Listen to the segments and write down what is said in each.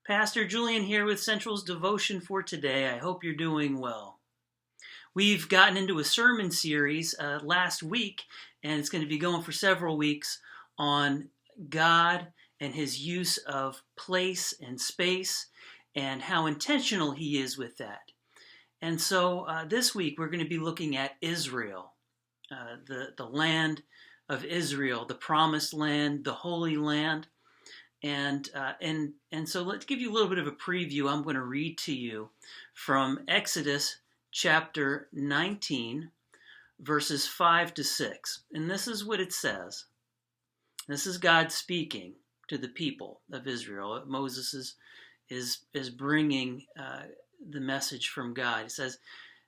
Pastor Julian here with Central's devotion for today. I hope you're doing well. We've gotten into a sermon series last week, and it's going to be going for several weeks on God and his use of place and space and how intentional he is with that. And so this week we're going to be looking at Israel, the land of Israel, the promised land, the Holy Land. And so let's give you a little bit of a preview. I'm going to read to you from Exodus chapter 19, verses 5 to 6. And this is what it says. This is God speaking to the people of Israel. Moses is bringing the message from God. He says,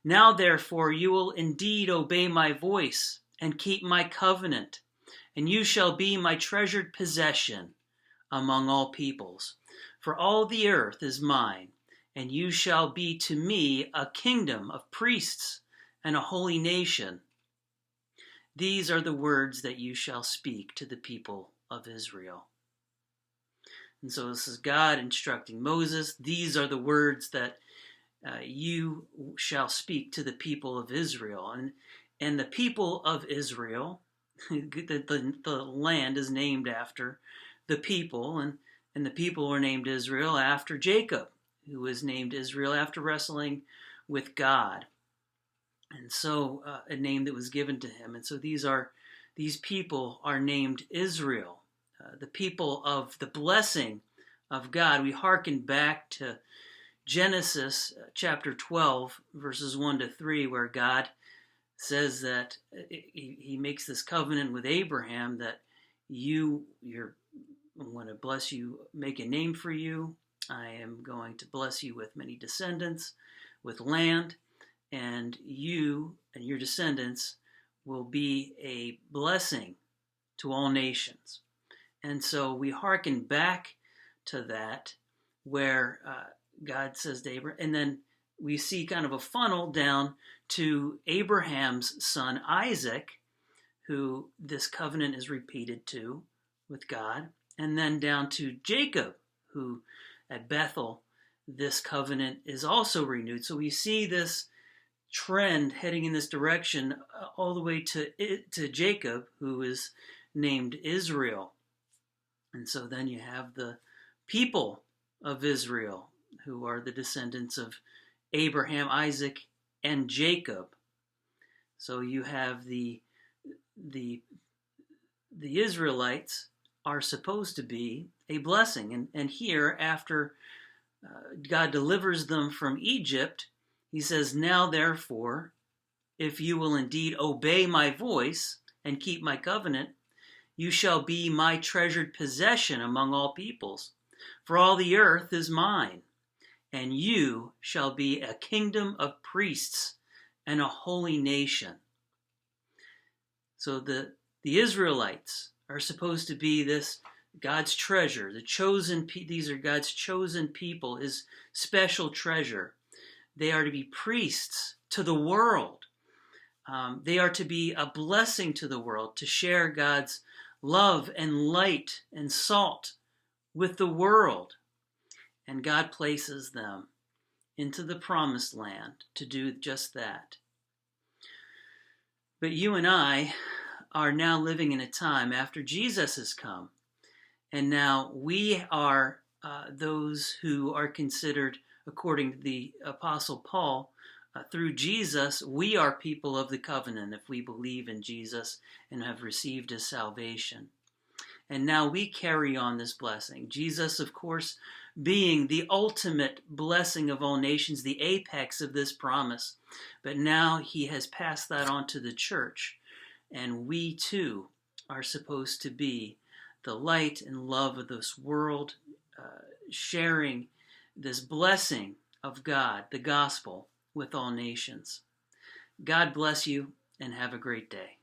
"Now therefore you will indeed obey my voice and keep my covenant, and you shall be my treasured possession among all peoples. For all the earth is mine, and you shall be to me a kingdom of priests and a holy nation. These are the words that you shall speak to the people of Israel." And so this is God instructing Moses. These are the words that you shall speak to the people of Israel. And the people of Israel, the land is named after the people, and the people were named Israel after Jacob, who was named Israel after wrestling with God. And so a name that was given to him. And so these people are named Israel, the people of the blessing of God. We hearken back to Genesis chapter 12, verses 1 to 3, where God says that he makes this covenant with Abraham that I'm going to bless you, make a name for you. I am going to bless you with many descendants, with land, and you and your descendants will be a blessing to all nations. And so we hearken back to that where God says to Abraham, and then we see kind of a funnel down to Abraham's son Isaac, who this covenant is repeated to with God. And then down to Jacob, who at Bethel, this covenant is also renewed. So we see this trend heading in this direction all the way to Jacob, who is named Israel. And so then you have the people of Israel, who are the descendants of Abraham, Isaac, and Jacob. So you have the Israelites are supposed to be a blessing. And here, after God delivers them from Egypt, he says, "Now therefore, if you will indeed obey my voice and keep my covenant, you shall be my treasured possession among all peoples. For all the earth is mine, and you shall be a kingdom of priests and a holy nation." So the Israelites are supposed to be this God's treasure, these are God's chosen people, his special treasure. They are to be priests to the world. They are to be a blessing to the world, to share God's love and light and salt with the world. And God places them into the promised land to do just that. But you and I are now living in a time after Jesus has come. And now we are those who are considered, according to the Apostle Paul, through Jesus, we are people of the covenant if we believe in Jesus and have received his salvation. And now we carry on this blessing. Jesus, of course, being the ultimate blessing of all nations, the apex of this promise. But now he has passed that on to the church. And we too are supposed to be the light and love of this world, sharing this blessing of God, the gospel, with all nations. God bless you and have a great day.